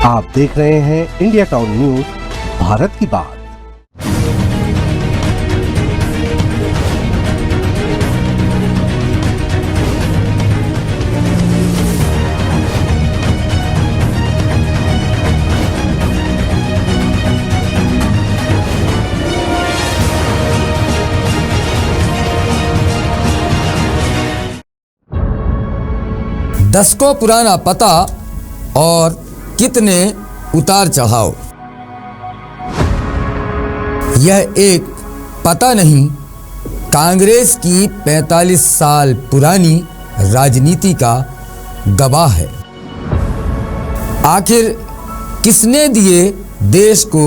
आप देख रहे हैं इंडिया टाउन न्यूज, भारत की बात। दशकों पुराना पता और कितने उतार चढ़ाव। यह एक पता नहीं, कांग्रेस की 45 साल पुरानी राजनीति का गवाह है। आखिर किसने दिए देश को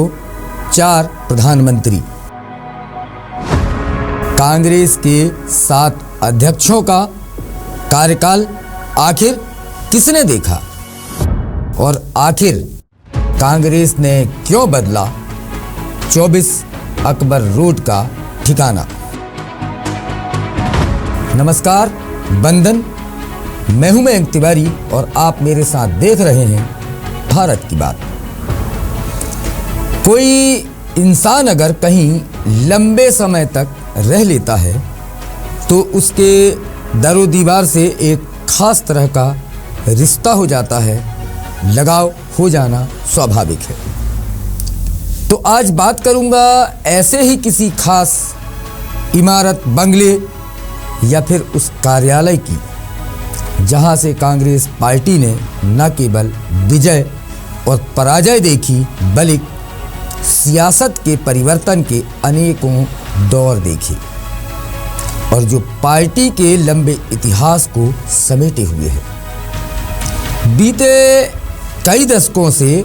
4 प्रधानमंत्री? कांग्रेस के 7 अध्यक्षों का कार्यकाल आखिर किसने देखा? और आखिर कांग्रेस ने क्यों बदला 24 अकबर रोड का ठिकाना? नमस्कार, बंधन, मैं हूं मयंक तिवारी और आप मेरे साथ देख रहे हैं भारत की बात। कोई इंसान अगर कहीं लंबे समय तक रह लेता है तो उसके दरो दीवार से एक खास तरह का रिश्ता हो जाता है, लगाव हो जाना स्वाभाविक है। तो आज बात करूंगा ऐसे ही किसी खास इमारत, बंगले या फिर उस कार्यालय की जहां से कांग्रेस पार्टी ने न केवल विजय और पराजय देखी बल्कि सियासत के परिवर्तन के अनेकों दौर देखे और जो पार्टी के लंबे इतिहास को समेटे हुए है। बीते कई दशकों से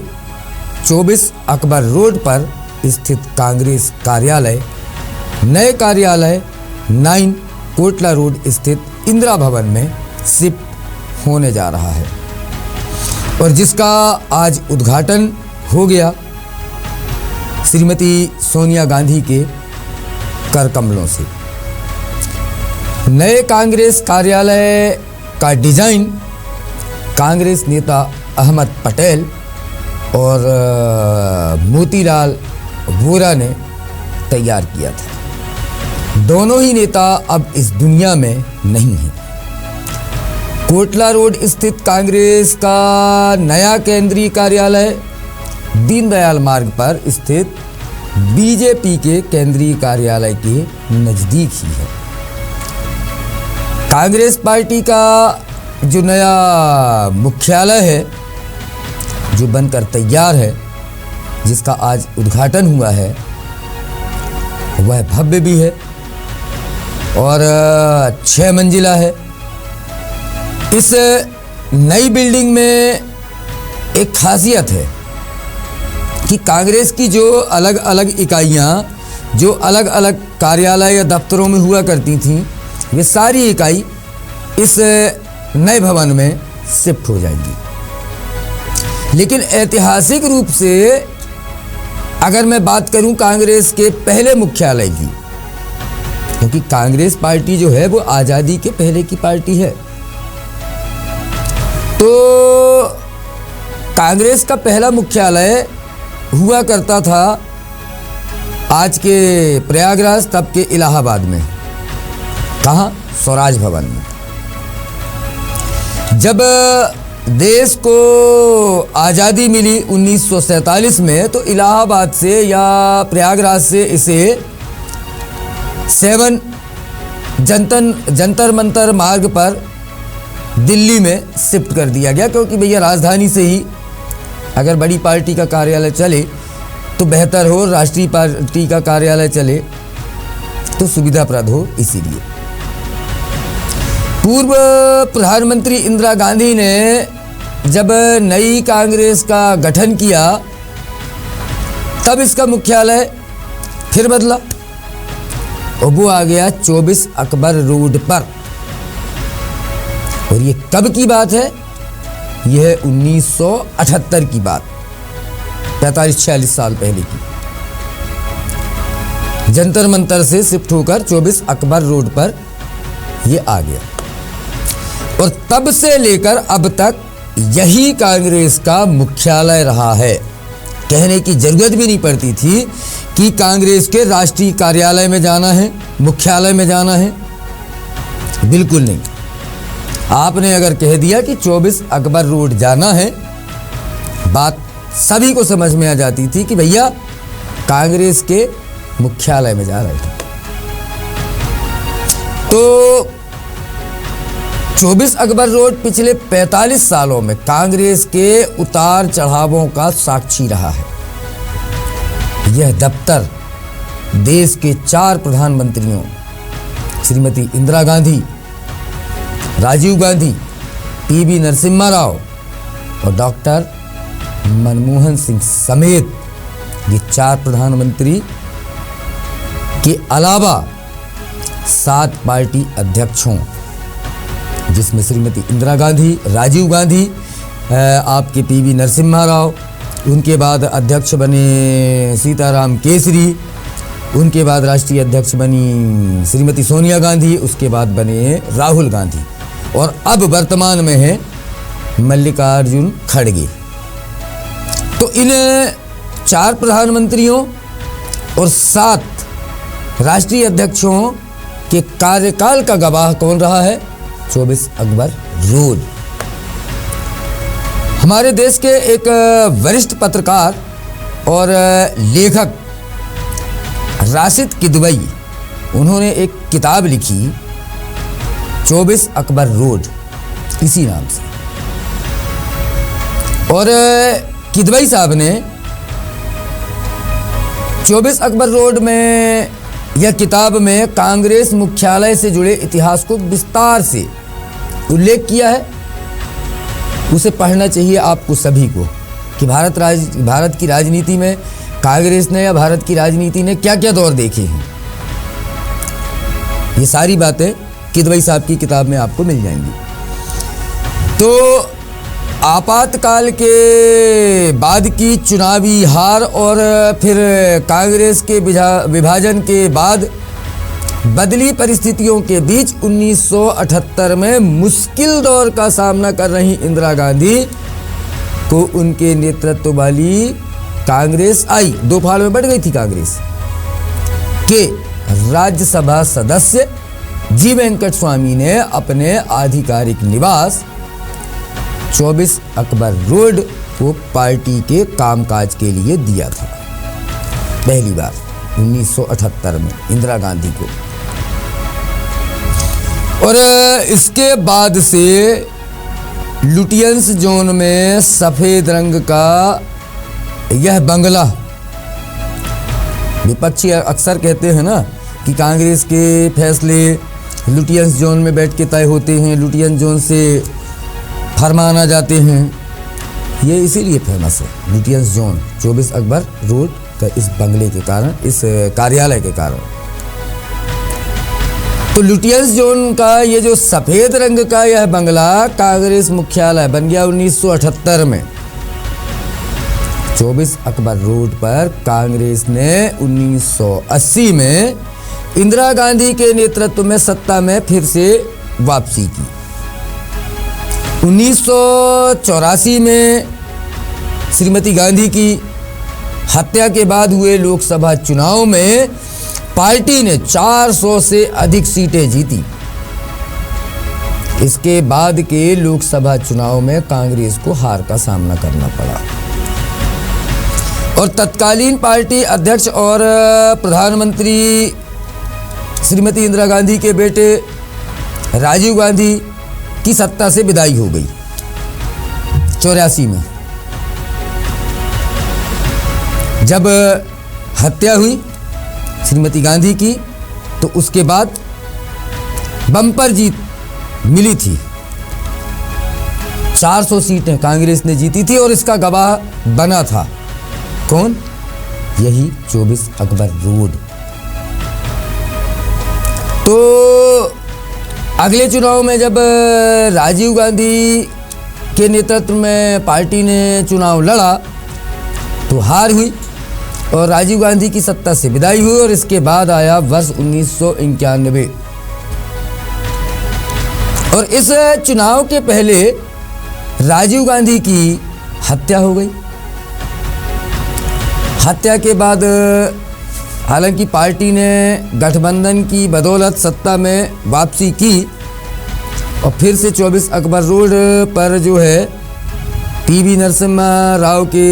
24 अकबर रोड पर स्थित कांग्रेस कार्यालय नए कार्यालय 9 कोटला रोड स्थित इंदिरा भवन में शिफ्ट होने जा रहा है और जिसका आज उद्घाटन हो गया श्रीमती सोनिया गांधी के कर कमलों से। नए कांग्रेस कार्यालय का डिजाइन कांग्रेस नेता अहमद पटेल और मोतीलाल वोरा ने तैयार किया था। दोनों ही नेता अब इस दुनिया में नहीं हैं। कोटला रोड स्थित कांग्रेस का नया केंद्रीय कार्यालय दीनदयाल मार्ग पर स्थित बीजेपी के केंद्रीय कार्यालय के नजदीक ही है। कांग्रेस पार्टी का जो नया मुख्यालय है, जो बनकर तैयार है, जिसका आज उद्घाटन हुआ है, वह भव्य भी है और 6 मंजिला है। इस नई बिल्डिंग में एक खासियत है कि कांग्रेस की जो अलग अलग इकाइयां, जो अलग अलग कार्यालय या दफ्तरों में हुआ करती थीं, वे सारी इकाई इस नए भवन में शिफ्ट हो जाएंगी। लेकिन ऐतिहासिक रूप से अगर मैं बात करूं कांग्रेस के पहले मुख्यालय की, क्योंकि कांग्रेस पार्टी जो है वो आज़ादी के पहले की पार्टी है, तो कांग्रेस का पहला मुख्यालय हुआ करता था आज के प्रयागराज, तब के इलाहाबाद में। कहाँ? स्वराज भवन में। जब देश को आज़ादी मिली 1947 में, तो इलाहाबाद से या प्रयागराज से इसे 7 जंतर मंतर मार्ग पर दिल्ली में शिफ्ट कर दिया गया, क्योंकि भैया राजधानी से ही अगर बड़ी पार्टी का कार्यालय चले तो बेहतर हो, राष्ट्रीय पार्टी का कार्यालय चले तो सुविधाप्रद हो। इसीलिए पूर्व प्रधानमंत्री इंदिरा गांधी ने जब नई कांग्रेस का गठन किया तब इसका मुख्यालय फिर बदला और वो आ गया 24 अकबर रोड पर। और ये कब की बात है? यह है 1978 की बात, 45-46 साल पहले की। जंतर मंतर से शिफ्ट होकर 24 अकबर रोड पर ये आ गया और तब से लेकर अब तक यही कांग्रेस का मुख्यालय रहा है। कहने की जरूरत भी नहीं पड़ती थी कि कांग्रेस के राष्ट्रीय कार्यालय में जाना है, मुख्यालय में जाना है, बिल्कुल नहीं। आपने अगर कह दिया कि 24 अकबर रोड जाना है, बात सभी को समझ में आ जाती थी कि भैया कांग्रेस के मुख्यालय में जा रहे थे। तो 24 अकबर रोड पिछले 45 सालों में कांग्रेस के उतार चढ़ावों का साक्षी रहा है। यह दफ्तर देश के 4 प्रधानमंत्रियों श्रीमती इंदिरा गांधी, राजीव गांधी, पीवी नरसिम्हा राव और डॉक्टर मनमोहन सिंह समेत ये 4 प्रधानमंत्री के अलावा 7 पार्टी अध्यक्षों, जिसमें श्रीमती इंदिरा गांधी, राजीव गांधी, आपके पीवी नरसिम्हा राव, उनके बाद अध्यक्ष बने सीताराम केसरी, उनके बाद राष्ट्रीय अध्यक्ष बनी श्रीमती सोनिया गांधी, उसके बाद बने राहुल गांधी और अब वर्तमान में है मल्लिकार्जुन खड़गे। तो इन 4 प्रधानमंत्रियों और 7 राष्ट्रीय अध्यक्षों के कार्यकाल का गवाह कौन रहा है? 24 अकबर रोड। हमारे देश के एक वरिष्ठ पत्रकार और लेखक राशिद किदवई, उन्होंने एक किताब लिखी 24 अकबर रोड, इसी नाम से। और किदवई साहब ने 24 अकबर रोड में यह किताब में कांग्रेस मुख्यालय से जुड़े इतिहास को विस्तार से उल्लेख किया है। उसे पढ़ना चाहिए आपको सभी को कि भारत की राजनीति में कांग्रेस ने या भारत की राजनीति ने क्या क्या दौर देखे हैं। ये सारी बातें किदवई साहब की किताब में आपको मिल जाएंगी। तो आपातकाल के बाद की चुनावी हार और फिर कांग्रेस के विभाजन के बाद बदली परिस्थितियों के बीच 1978 में मुश्किल दौर का सामना कर रही इंदिरा गांधी को उनके नेतृत्व वाली कांग्रेस आई, 2 फाड़ में बढ़ गई थी कांग्रेस के राज्यसभा सदस्य जी वेंकट स्वामी ने अपने आधिकारिक निवास 24 अकबर रोड को पार्टी के कामकाज के लिए दिया था पहली बार 1978 में इंदिरा गांधी को। और इसके बाद से लुटियंस जोन में सफेद रंग का यह बंगला, विपक्षी अक्सर कहते हैं ना कि कांग्रेस के फैसले लुटियंस जोन में बैठ के तय होते हैं, लुटियंस जोन से फरमान आ जाते हैं। ये इसीलिए फेमस है लुटियंस जोन 24 अकबर रोड का, इस बंगले के कारण, इस कार्यालय के कारण। तो लुटियंस जोन का ये जो सफेद रंग का यह बंगला कांग्रेस मुख्यालय बन गया 1978 में। 24 अकबर रोड पर कांग्रेस ने 1980 में इंदिरा गांधी के नेतृत्व में सत्ता में फिर से वापसी की। 1984 में श्रीमती गांधी की हत्या के बाद हुए लोकसभा चुनाव में पार्टी ने 400 से अधिक सीटें जीती। इसके बाद के लोकसभा चुनाव में कांग्रेस को हार का सामना करना पड़ा और तत्कालीन पार्टी अध्यक्ष और प्रधानमंत्री श्रीमती इंदिरा गांधी के बेटे राजीव गांधी की सत्ता से विदाई हो गई 84 में। जब हत्या हुई श्रीमती गांधी की तो उसके बाद बम्पर जीत मिली थी, 400 सीटें कांग्रेस ने जीती थी और इसका गवाह बना था कौन? यही 24 अकबर रोड। तो अगले चुनाव में जब राजीव गांधी के नेतृत्व में पार्टी ने चुनाव लड़ा तो हार हुई और राजीव गांधी की सत्ता से विदाई हुई और इसके बाद आया वर्ष 1991। और इस चुनाव के पहले राजीव गांधी की हत्या हो गई। हत्या के बाद हालांकि पार्टी ने गठबंधन की बदौलत सत्ता में वापसी की और फिर से 24 अकबर रोड पर जो है पीवी नरसिम्हा राव के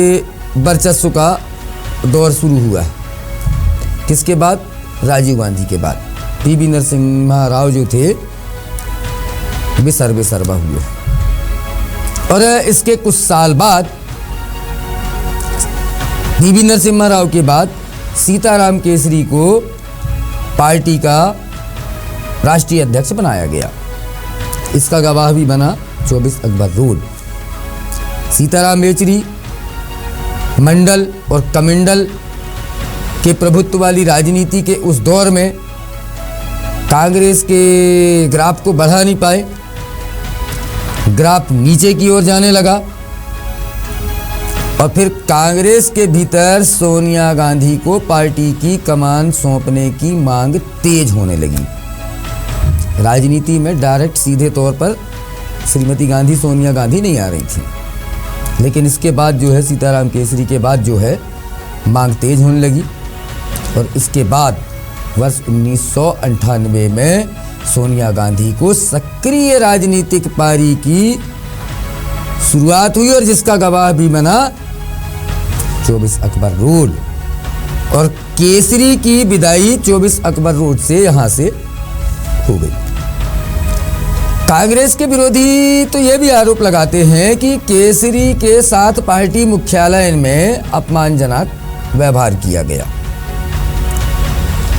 वर्चस्व का दौर शुरू हुआ। किसके बाद? राजीव गांधी के बाद पीवी नरसिम्हा राव जो थे वे सर्वेसर्वा हुए। और इसके कुछ साल बाद पीवी नरसिम्हा राव के बाद सीताराम केसरी को पार्टी का राष्ट्रीय अध्यक्ष बनाया गया। इसका गवाह भी बना 24 अकबर रोड। सीताराम येचुरी मंडल और कमंडल के प्रभुत्व वाली राजनीति के उस दौर में कांग्रेस के ग्राफ को बढ़ा नहीं पाए, ग्राफ नीचे की ओर जाने लगा और फिर कांग्रेस के भीतर सोनिया गांधी को पार्टी की कमान सौंपने की मांग तेज होने लगी। राजनीति में डायरेक्ट सीधे तौर पर श्रीमती गांधी सोनिया गांधी नहीं आ रही थी, लेकिन इसके बाद जो है सीताराम केसरी के बाद जो है मांग तेज होने लगी। और इसके बाद वर्ष 1998 में सोनिया गांधी को सक्रिय राजनीतिक पारी की शुरुआत हुई और जिसका गवाह भी बना 24 अकबर रोड। और केसरी की विदाई 24 अकबर रोड से यहां से हो गई। कांग्रेस के विरोधी तो यह भी आरोप लगाते हैं कि केसरी के साथ पार्टी मुख्यालय में अपमानजनक व्यवहार किया गया।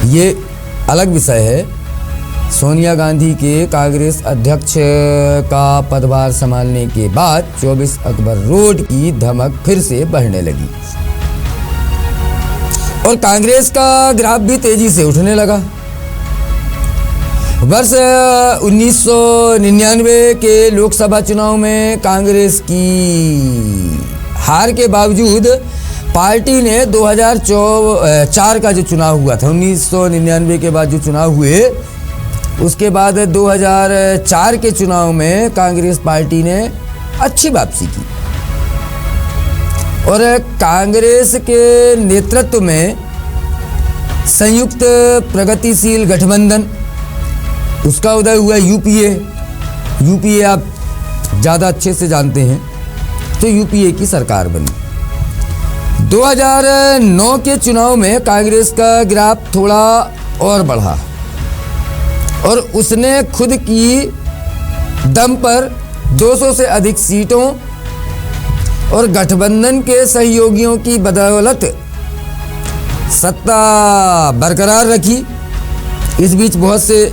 ये अलग विषय है। सोनिया गांधी के कांग्रेस अध्यक्ष का पदभार संभालने के बाद 24 अकबर रोड की धमक फिर से बढ़ने लगी और कांग्रेस का ग्राफ भी तेजी से उठने लगा। वर्ष 1999 के लोकसभा चुनाव में कांग्रेस की हार के बावजूद पार्टी ने 2004 का जो चुनाव हुआ था, 1999 के बाद जो चुनाव हुए उसके बाद 2004 के चुनाव में कांग्रेस पार्टी ने अच्छी वापसी की और कांग्रेस के नेतृत्व में संयुक्त प्रगतिशील गठबंधन उसका उदय हुआ। यूपीए आप ज़्यादा अच्छे से जानते हैं, तो यूपीए की सरकार बनी। 2009 के चुनाव में कांग्रेस का ग्राफ थोड़ा और बढ़ा और उसने खुद की दम पर 200 से अधिक सीटों और गठबंधन के सहयोगियों की बदौलत सत्ता बरकरार रखी। इस बीच बहुत से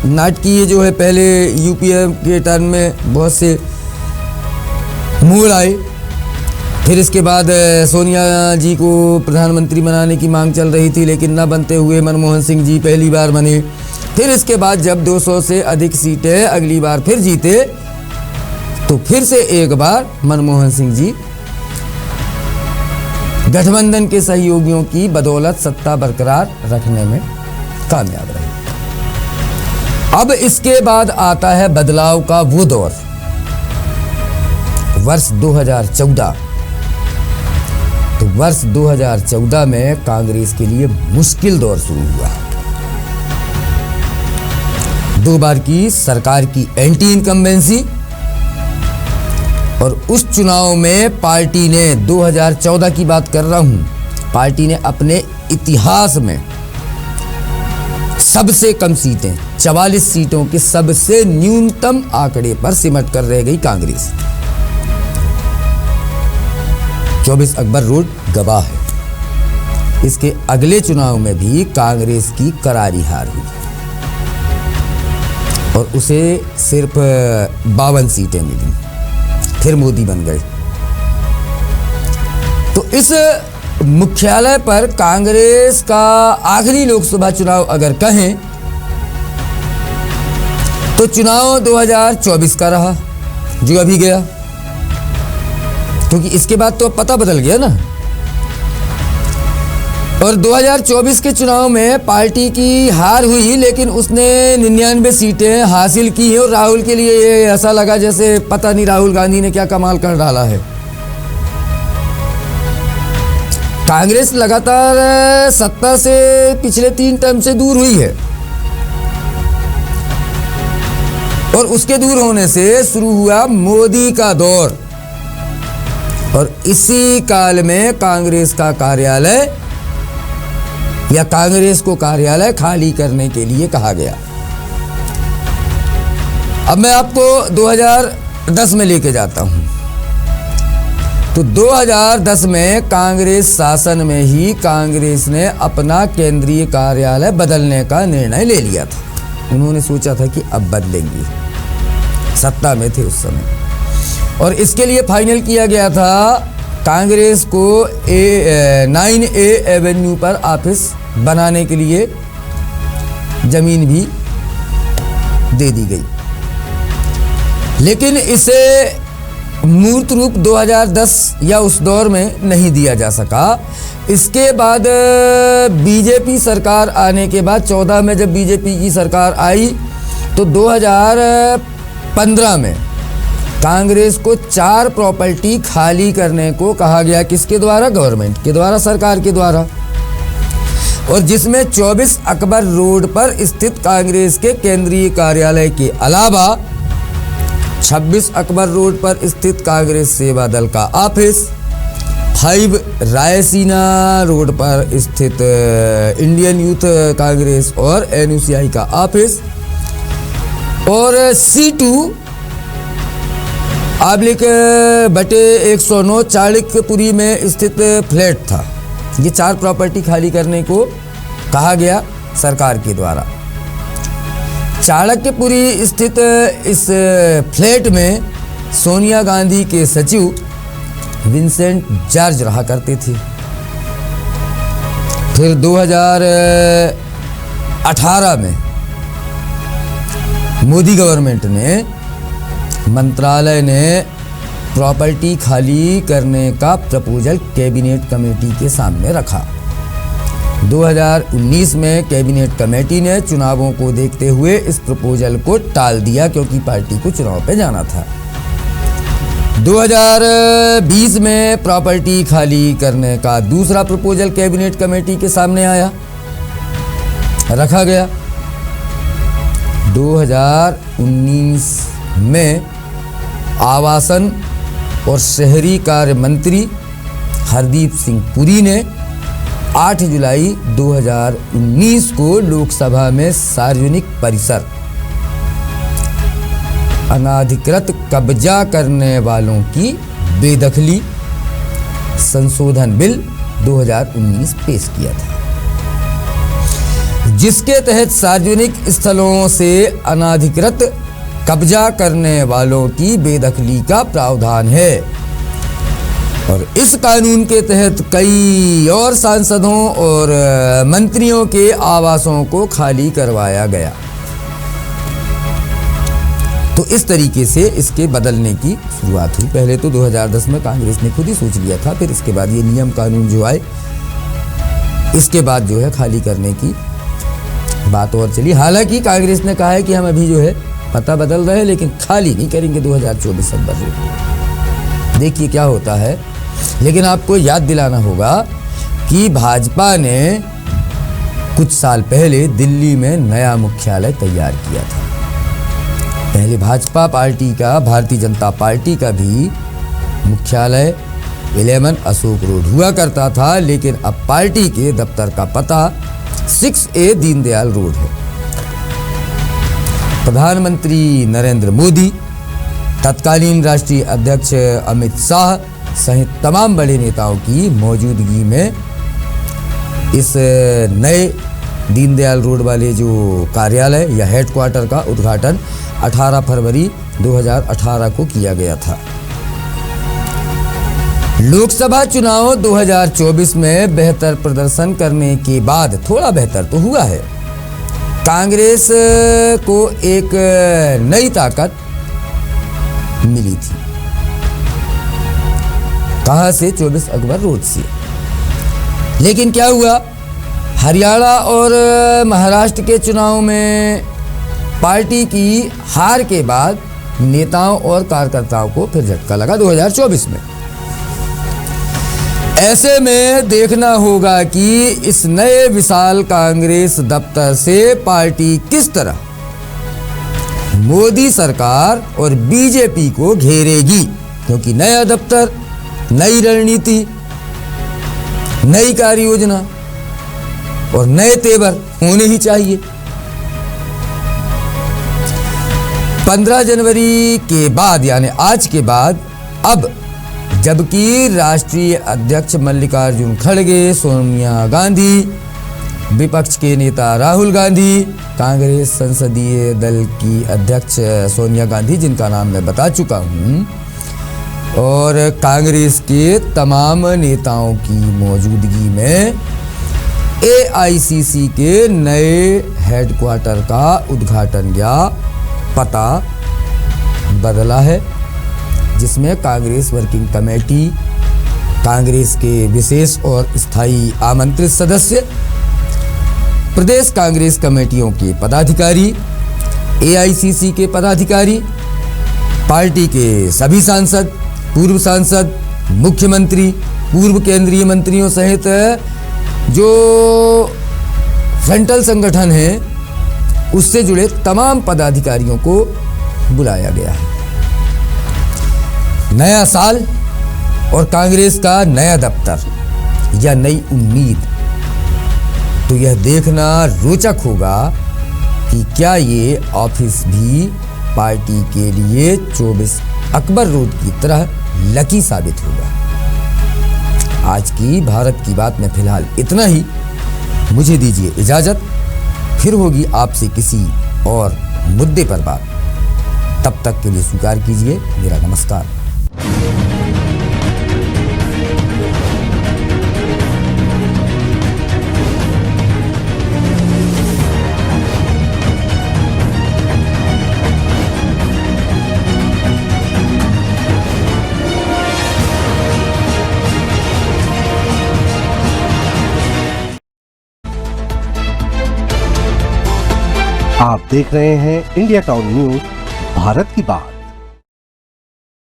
नाटकीय जो है पहले यूपीए के टर्म में बहुत से मोड़ आए। फिर इसके बाद सोनिया जी को प्रधानमंत्री बनाने की मांग चल रही थी, लेकिन न बनते हुए मनमोहन सिंह जी पहली बार बने। फिर इसके बाद जब 200 से अधिक सीटें अगली बार फिर जीते तो फिर से एक बार मनमोहन सिंह जी गठबंधन के सहयोगियों की बदौलत सत्ता बरकरार रखने में कामयाब रहे। अब इसके बाद आता है बदलाव का वो दौर, वर्ष 2014। तो वर्ष 2014 में कांग्रेस के लिए मुश्किल दौर शुरू हुआ। 2 बार की सरकार की एंटी इनकम्बेंसी और उस चुनाव में पार्टी ने 2014 की बात कर रहा हूं, पार्टी ने अपने इतिहास में सबसे कम सीटें 44 सीटों के सबसे न्यूनतम आंकड़े पर सिमट कर रह गई कांग्रेस। 24 अकबर रोड गवाह है। इसके अगले चुनाव में भी कांग्रेस की करारी हार हुई और उसे सिर्फ 52 सीटें मिली। फिर मोदी बन गए। तो इस मुख्यालय पर कांग्रेस का आखिरी लोकसभा चुनाव अगर कहें तो चुनाव 2024 का रहा जो अभी गया, क्योंकि इसके बाद तो पता बदल गया ना। और 2024 के चुनाव में पार्टी की हार हुई, लेकिन उसने 99 सीटें हासिल की और राहुल के लिए ये ऐसा लगा जैसे पता नहीं राहुल गांधी ने क्या कमाल कर डाला है। कांग्रेस लगातार सत्ता से पिछले 3 टर्म से दूर हुई है और उसके दूर होने से शुरू हुआ मोदी का दौर, और इसी काल में कांग्रेस का कार्यालय या कांग्रेस को कार्यालय खाली करने के लिए कहा गया। अब मैं आपको 2010 में लेके जाता हूं। तो 2010 में कांग्रेस शासन में ही कांग्रेस ने अपना केंद्रीय कार्यालय बदलने का निर्णय ले लिया था। उन्होंने सोचा था कि अब बदलेंगे, सत्ता में थे उस समय, और इसके लिए फाइनल किया गया था कांग्रेस को 9A एवेन्यू पर ऑफिस बनाने के लिए जमीन भी दे दी गई, लेकिन इसे मूर्त रूप 2010 या उस दौर में नहीं दिया जा सका। इसके बाद बीजेपी सरकार आने के बाद 14 में जब बीजेपी की सरकार आई तो 2015 में कांग्रेस को 4 प्रॉपर्टी खाली करने को कहा गया। किसके द्वारा? गवर्नमेंट के द्वारा, सरकार के द्वारा, और जिसमें 24 अकबर रोड पर स्थित कांग्रेस के केंद्रीय कार्यालय के अलावा 26 अकबर रोड पर स्थित कांग्रेस सेवा दल का ऑफिस, 5 रायसीना रोड पर स्थित इंडियन यूथ कांग्रेस और NUCI का ऑफिस, और C2/109 चाणक्यपुरी में स्थित फ्लैट था। ये 4 प्रॉपर्टी खाली करने को कहा गया सरकार के द्वारा। चाणक्यपुरी स्थित इस फ्लैट में सोनिया गांधी के सचिव विंसेंट जॉर्ज रहा करते थे। फिर 2018 में मोदी गवर्नमेंट ने, मंत्रालय ने प्रॉपर्टी खाली करने का प्रपोजल कैबिनेट कमेटी के सामने रखा। 2019 में कैबिनेट कमेटी ने चुनावों को देखते हुए इस प्रपोजल को टाल दिया, क्योंकि पार्टी को चुनाव पे जाना था। 2020 में प्रॉपर्टी खाली करने का दूसरा प्रपोजल कैबिनेट कमेटी के सामने आया, रखा गया। 2019 में आवासन और शहरी कार्य मंत्री हरदीप सिंह पुरी ने 8 जुलाई 2019 को लोकसभा में सार्वजनिक परिसर, अनाधिकृत कब्जा करने वालों की बेदखली संशोधन बिल 2019 पेश किया था, जिसके तहत सार्वजनिक स्थलों से अनाधिकृत कब्जा करने वालों की बेदखली का प्रावधान है। और इस कानून के तहत कई और सांसदों और मंत्रियों के आवासों को खाली करवाया गया। तो इस तरीके से इसके बदलने की शुरुआत हुई। पहले तो 2010 में कांग्रेस ने खुद ही सोच लिया था, फिर इसके बाद ये नियम कानून जो आए, इसके बाद जो है खाली करने की बात और चली। हालांकि कांग्रेस ने कहा है कि हम अभी जो है पता बदल रहे हैं, लेकिन खाली नहीं करेंगे 2024 तक। देखिए क्या होता है। लेकिन आपको याद दिलाना होगा कि भाजपा ने कुछ साल पहले दिल्ली में नया मुख्यालय तैयार किया था। पहले भाजपा पार्टी का, भारतीय जनता पार्टी का भी मुख्यालय 11 अशोक रोड हुआ करता था, लेकिन अब पार्टी के दफ्तर का पता 6A दीनदयाल रोड है। प्रधानमंत्री नरेंद्र मोदी, तत्कालीन राष्ट्रीय अध्यक्ष अमित शाह सहित तमाम बड़े नेताओं की मौजूदगी में इस नए दीनदयाल रोड वाले जो कार्यालय या हेडक्वार्टर का उद्घाटन 18 फरवरी 2018 को किया गया था। लोकसभा चुनाव 2024 में बेहतर प्रदर्शन करने के बाद, थोड़ा बेहतर तो हुआ है, कांग्रेस को एक नई ताकत मिली थी। कहां से? 24 अकबर रोड से। लेकिन क्या हुआ, हरियाणा और महाराष्ट्र के चुनाव में पार्टी की हार के बाद नेताओं और कार्यकर्ताओं को फिर झटका लगा 2024 में। ऐसे में देखना होगा कि इस नए विशाल कांग्रेस दफ्तर से पार्टी किस तरह मोदी सरकार और बीजेपी को घेरेगी, क्योंकि नया दफ्तर, नई रणनीति, नई कार्य योजना और नए तेवर होने ही चाहिए। 15 जनवरी के बाद यानी आज के बाद अब जबकि राष्ट्रीय अध्यक्ष मल्लिकार्जुन खड़गे, सोनिया गांधी, विपक्ष के नेता राहुल गांधी, कांग्रेस संसदीय दल की अध्यक्ष सोनिया गांधी जिनका नाम मैं बता चुका हूं, और कांग्रेस के तमाम नेताओं की मौजूदगी में AICC के नए हेडक्वार्टर का उद्घाटन या पता बदला है, जिसमें कांग्रेस वर्किंग कमेटी, कांग्रेस के विशेष और स्थायी आमंत्रित सदस्य, प्रदेश कांग्रेस कमेटियों के पदाधिकारी, AICC के पदाधिकारी, पार्टी के सभी सांसद, पूर्व सांसद, मुख्यमंत्री, पूर्व केंद्रीय मंत्रियों सहित जो फ्रंटल संगठन है उससे जुड़े तमाम पदाधिकारियों को बुलाया गया है। नया साल और कांग्रेस का नया दफ्तर या नई उम्मीद, तो यह देखना रोचक होगा कि क्या ये ऑफिस भी पार्टी के लिए 24 अकबर रोड की तरह लकी साबित होगा। आज की भारत की बात में फिलहाल इतना ही। मुझे दीजिए इजाजत, फिर होगी आपसे किसी और मुद्दे पर बात। तब तक के लिए स्वीकार कीजिए मेरा नमस्कार। आप देख रहे हैं इंडिया टाउन न्यूज, भारत की बात।